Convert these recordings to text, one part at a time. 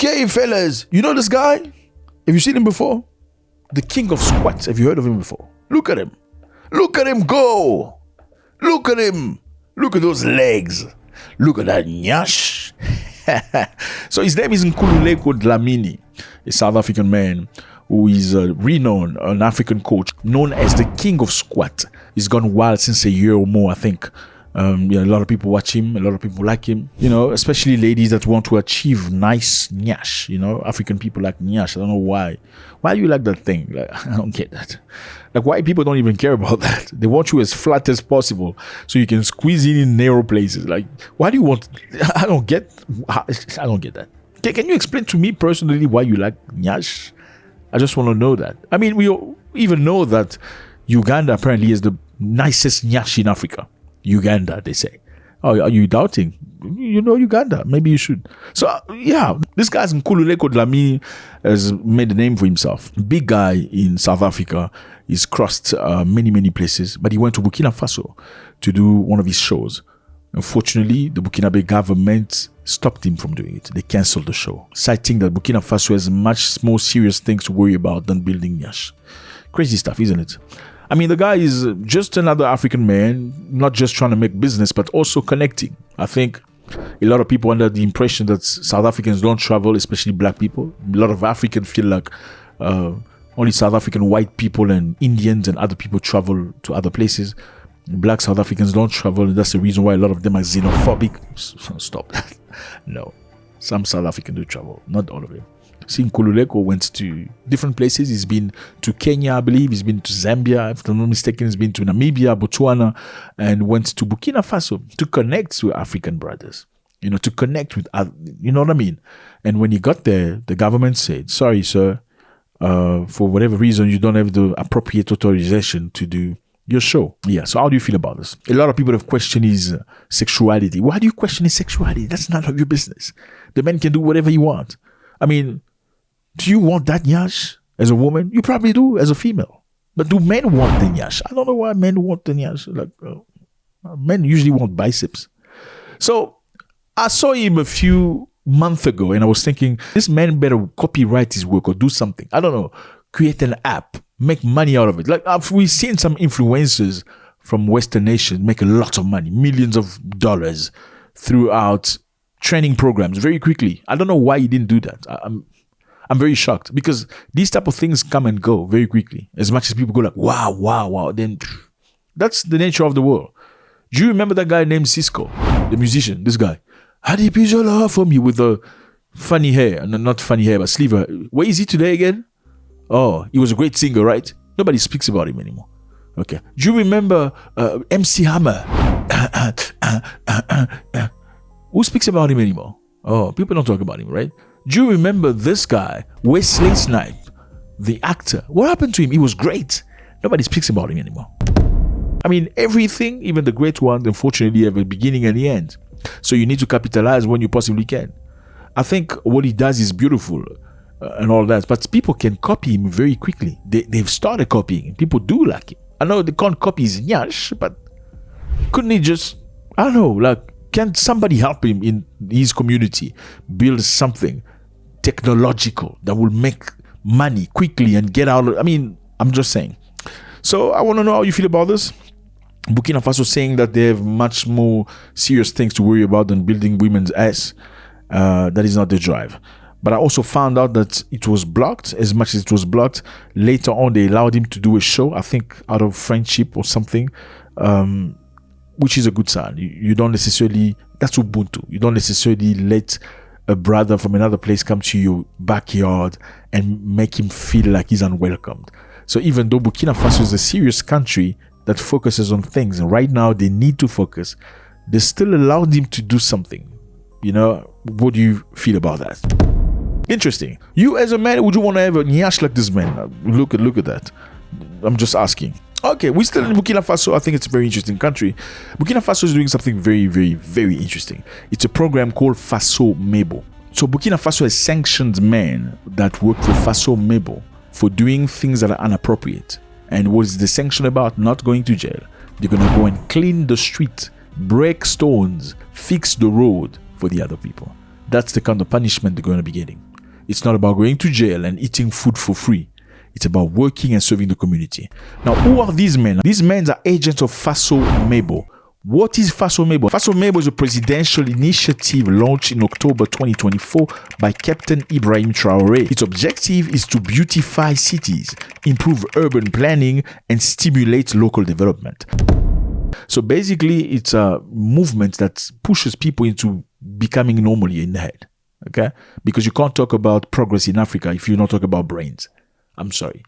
Okay, fellas, you know this guy? Have you seen him before? The king of squats. Have you heard of him before? Look at him. Look at him go. Look at him. Look at those legs. Look at that nyash. So his name is Nkululeko Dlamini, a South African man who is renowned, an African coach, known as the king of squat. He's gone wild since a year or more, I think. A lot of people watch him, a lot of people like him, especially ladies that want to achieve nice nyash. African people like nyash. I don't know why. Why do you like that thing? Like, I don't get that. Like, white people don't even care about that. They want you as flat as possible so you can squeeze in narrow places. Like, why do you want? I don't get that. Can you explain to me personally why you like nyash? I just want to know that. I mean, we even know that Uganda apparently is the nicest nyash in Africa. Uganda, they say. Oh, are you doubting? You know Uganda. Maybe you should. So, this guy's Nkululeko Dlamini has made a name for himself. Big guy in South Africa. He's crossed many, many places. But he went to Burkina Faso to do one of his shows. Unfortunately, the Burkinabe government stopped him from doing it. They cancelled the show, citing that Burkina Faso has much more serious things to worry about than building nyash. Crazy stuff, isn't it? I mean, the guy is just another African man, not just trying to make business, but also connecting. I think a lot of people under the impression that South Africans don't travel, especially black people. A lot of Africans feel like only South African white people and Indians and other people travel to other places. Black South Africans don't travel, and that's the reason why a lot of them are xenophobic. Stop that. No. Some South Africans do travel, not all of them. See, Nkululeko went to different places. He's been to Kenya, I believe. He's been to Zambia, if I'm not mistaken. He's been to Namibia, Botswana, and went to Burkina Faso to connect with African brothers. To connect with, you know what I mean? And when he got there, the government said, sorry, sir, for whatever reason, you don't have the appropriate authorization to do your show. Yeah, so how do you feel about this? A lot of people have questioned his sexuality. Why do you question his sexuality? That's none of your business. The man can do whatever he wants. I mean, do you want that nyash as a woman? You probably do as a female. But do men want the nyash? I don't know why men want the nyash. Like, men usually want biceps. So I saw him a few months ago and I was thinking, this man better copyright his work or do something. I don't know. Create an app. Make money out of it. Like, we've seen some influencers from Western nations make a lot of money, millions of dollars throughout training programs very quickly. I don't know why he didn't do that. I'm very shocked because these type of things come and go very quickly. As much as people go like, wow, then that's the nature of the world. Do you remember that guy named Cisco, the musician, this guy? How do you please your love for me with the funny hair? Not funny hair, but sleeve hair. Where is he today again? Oh, he was a great singer, right? Nobody speaks about him anymore. Okay. Do you remember MC Hammer? Who speaks about him anymore? Oh, people don't talk about him, right? Do you remember this guy, Wesley Snipes, the actor? What happened to him? He was great. Nobody speaks about him anymore. I mean, everything, even the great ones, unfortunately, have a beginning and the end. So you need to capitalize when you possibly can. I think what he does is beautiful and all that, but people can copy him very quickly. They've started copying him. People do like him. I know they can't copy his nyash, but couldn't he just, I don't know, like, can somebody help him in his community build something technological that will make money quickly and get out of, I mean, I'm just saying. So I want to know how you feel about this. Burkina Faso saying that they have much more serious things to worry about than building women's ass. That is not their drive. But I also found out that it was blocked. As much as it was blocked, later on they allowed him to do a show, I think out of friendship or something, which is a good sign. You don't necessarily, that's Ubuntu. You don't necessarily let a brother from another place come to your backyard and make him feel like he's unwelcomed. So even though Burkina Faso is a serious country that focuses on things, and right now they need to focus, they still allowed him to do something. What do you feel about that? Interesting. You as a man, would you want to have a nyash like this man? Look at that. I'm just asking. Okay, we're still in Burkina Faso. I think it's a very interesting country. Burkina Faso is doing something very, very, very interesting. It's a program called Faso Mebo. So Burkina Faso has sanctioned men that work for Faso Mebo for doing things that are inappropriate. And what is the sanction about? Not going to jail. They're going to go and clean the street, break stones, fix the road for the other people. That's the kind of punishment they're going to be getting. It's not about going to jail and eating food for free. It's about working and serving the community. Now, who are these men? These men are agents of Faso Mebo. What is Faso Mebo? Faso Mebo is a presidential initiative launched in October 2024 by Captain Ibrahim Traoré. Its objective is to beautify cities, improve urban planning, and stimulate local development. So basically, it's a movement that pushes people into becoming normally in the head. Okay? Because you can't talk about progress in Africa if you don't talk about brains. I'm sorry.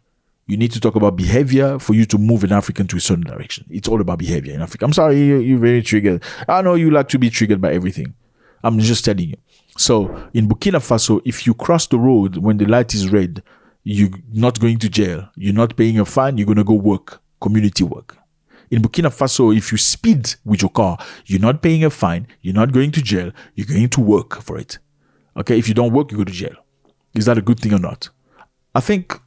You need to talk about behavior for you to move an African to a certain direction. It's all about behavior in Africa. I'm sorry, you're very triggered. I know you like to be triggered by everything. I'm just telling you. So in Burkina Faso, if you cross the road when the light is red, you're not going to jail. You're not paying a fine. You're going to go work, community work. In Burkina Faso, if you speed with your car, you're not paying a fine. You're not going to jail. You're going to work for it. Okay? If you don't work, you go to jail. Is that a good thing or not? I think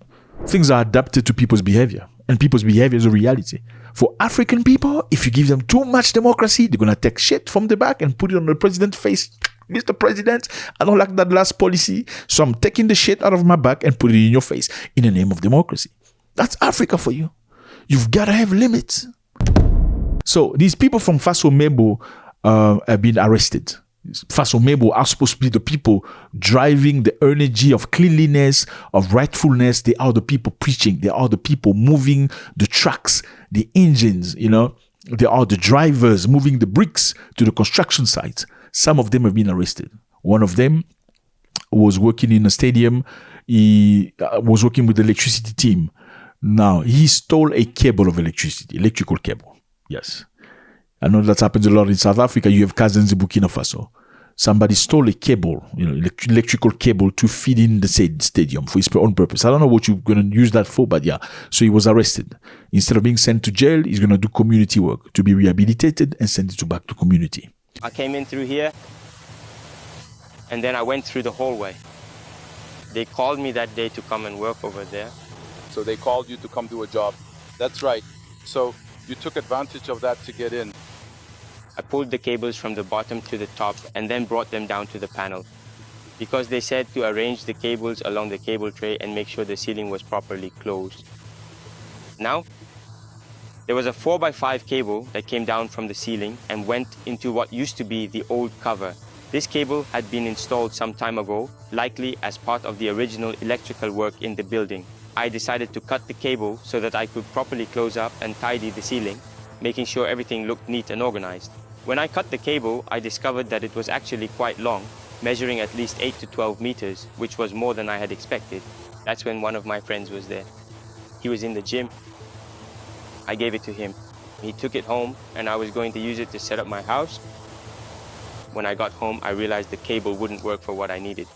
things are adapted to people's behavior, and people's behavior is a reality. For African people, if you give them too much democracy, they're going to take shit from the back and put it on the president's face. Mr. President, I don't like that last policy, so I'm taking the shit out of my back and put it in your face in the name of democracy. That's Africa for you. You've got to have limits. So these people from Faso Mebo have been arrested. Faso Mebo are supposed to be the people driving the energy of cleanliness, of rightfulness. They are the people preaching. They are the people moving the trucks, the engines, you know. They are the drivers moving the bricks to the construction sites. Some of them have been arrested. One of them was working in a stadium. He was working with the electricity team. Now, he stole a cable of electrical cable. Yes. I know that happens a lot in South Africa. You have cousins in Burkina Faso. Somebody stole a cable, electrical cable to feed in the stadium for his own purpose. I don't know what you're going to use that for, but yeah. So he was arrested. Instead of being sent to jail, he's going to do community work to be rehabilitated and sent it back to community. I came in through here, and then I went through the hallway. They called me that day to come and work over there. So they called you to come do a job. That's right. So you took advantage of that to get in. I pulled the cables from the bottom to the top and then brought them down to the panel, because they said to arrange the cables along the cable tray and make sure the ceiling was properly closed. Now, there was a 4x5 cable that came down from the ceiling and went into what used to be the old cover. This cable had been installed some time ago, likely as part of the original electrical work in the building. I decided to cut the cable so that I could properly close up and tidy the ceiling, making sure everything looked neat and organized. When I cut the cable, I discovered that it was actually quite long, measuring at least 8 to 12 meters, which was more than I had expected. That's when one of my friends was there. He was in the gym. I gave it to him. He took it home, and I was going to use it to set up my house. When I got home, I realized the cable wouldn't work for what I needed.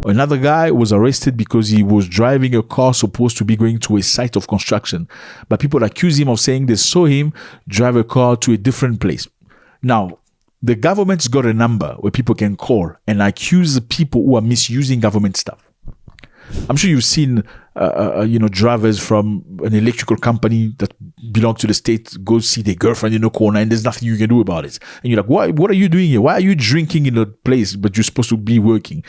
Another guy was arrested because he was driving a car supposed to be going to a site of construction. But people accuse him of saying they saw him drive a car to a different place. Now, the government's got a number where people can call and accuse the people who are misusing government stuff. I'm sure you've seen, drivers from an electrical company that belong to the state go see their girlfriend in the corner and there's nothing you can do about it. And you're like, what are you doing here? Why are you drinking in a place but you're supposed to be working?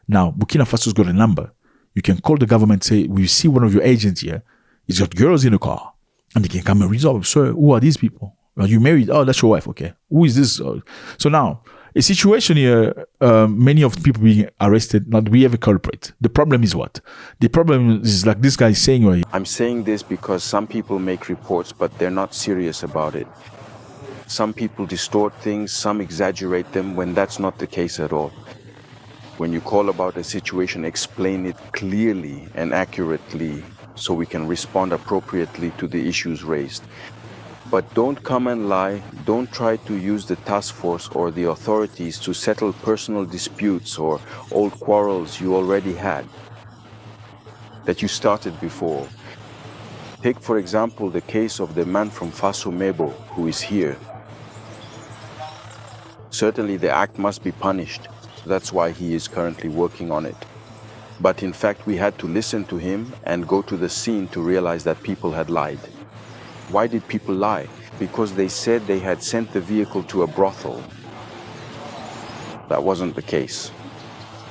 Now, Burkina Faso's got a number. You can call the government and say, we see one of your agents here. He's got girls in the car. And they can come and resolve. Sir, who are these people? Are you married? Oh, that's your wife. Okay. Who is this? So now, a situation here, many of the people being arrested, not we have a culprit. The problem is what? The problem is like this guy is saying. Right? I'm saying this because some people make reports, but they're not serious about it. Some people distort things, some exaggerate them when that's not the case at all. When you call about a situation, explain it clearly and accurately so we can respond appropriately to the issues raised. But don't come and lie. Don't try to use the task force or the authorities to settle personal disputes or old quarrels you already had, that you started before. Take, for example, the case of the man from Faso Mebo who is here. Certainly the act must be punished. That's why he is currently working on it. But in fact, we had to listen to him and go to the scene to realize that people had lied. Why did people lie? Because they said they had sent the vehicle to a brothel. That wasn't the case.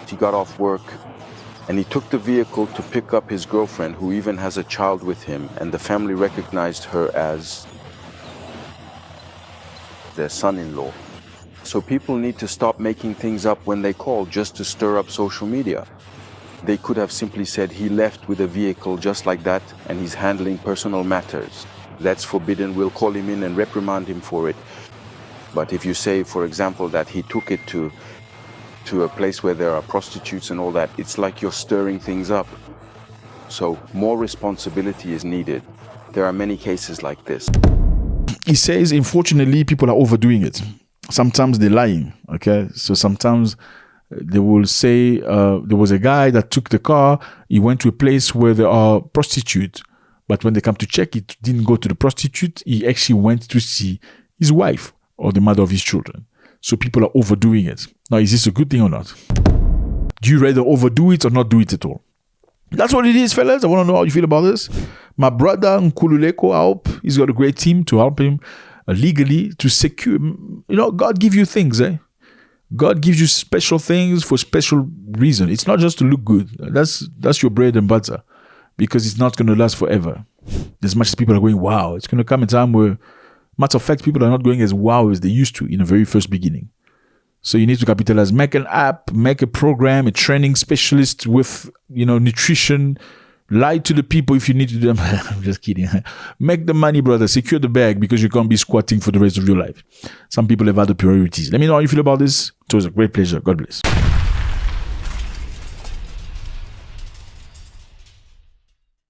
He got off work, And he took the vehicle to pick up his girlfriend, who even has a child with him, and the family recognized her as their son-in-law. So people need to stop making things up when they call just to stir up social media. They could have simply said he left with a vehicle just like that and he's handling personal matters. That's forbidden. We'll call him in and reprimand him for it. But if you say, for example, that he took it to a place where there are prostitutes and all that, it's like you're stirring things up. So more responsibility is needed. There are many cases like this. He says, unfortunately, people are overdoing it. Sometimes they're lying, okay? So sometimes they will say there was a guy that took the car, he went to a place where there are prostitutes, but when they come to check, it didn't go to the prostitute, he actually went to see his wife or the mother of his children. So people are overdoing it. Now, is this a good thing or not? Do you rather overdo it or not do it at all? That's what it is, fellas. I want to know how you feel about this. My brother Nkululeko, I hope he's got a great team to help him legally to secure. God gives you things, eh? God gives you special things for special reason. It's not just to look good. That's your bread and butter, because it's not going to last forever. As much as people are going, wow, it's going to come a time where, matter of fact, people are not going as wow as they used to in the very first beginning. So you need to capitalize. Make an app, make a program, a training specialist with, nutrition. Lie to the people if you need to do them. I'm just kidding. Make the money, brother. Secure the bag, because you can't be squatting for the rest of your life. Some people have other priorities. Let me know how you feel about this. It was a great pleasure. God bless.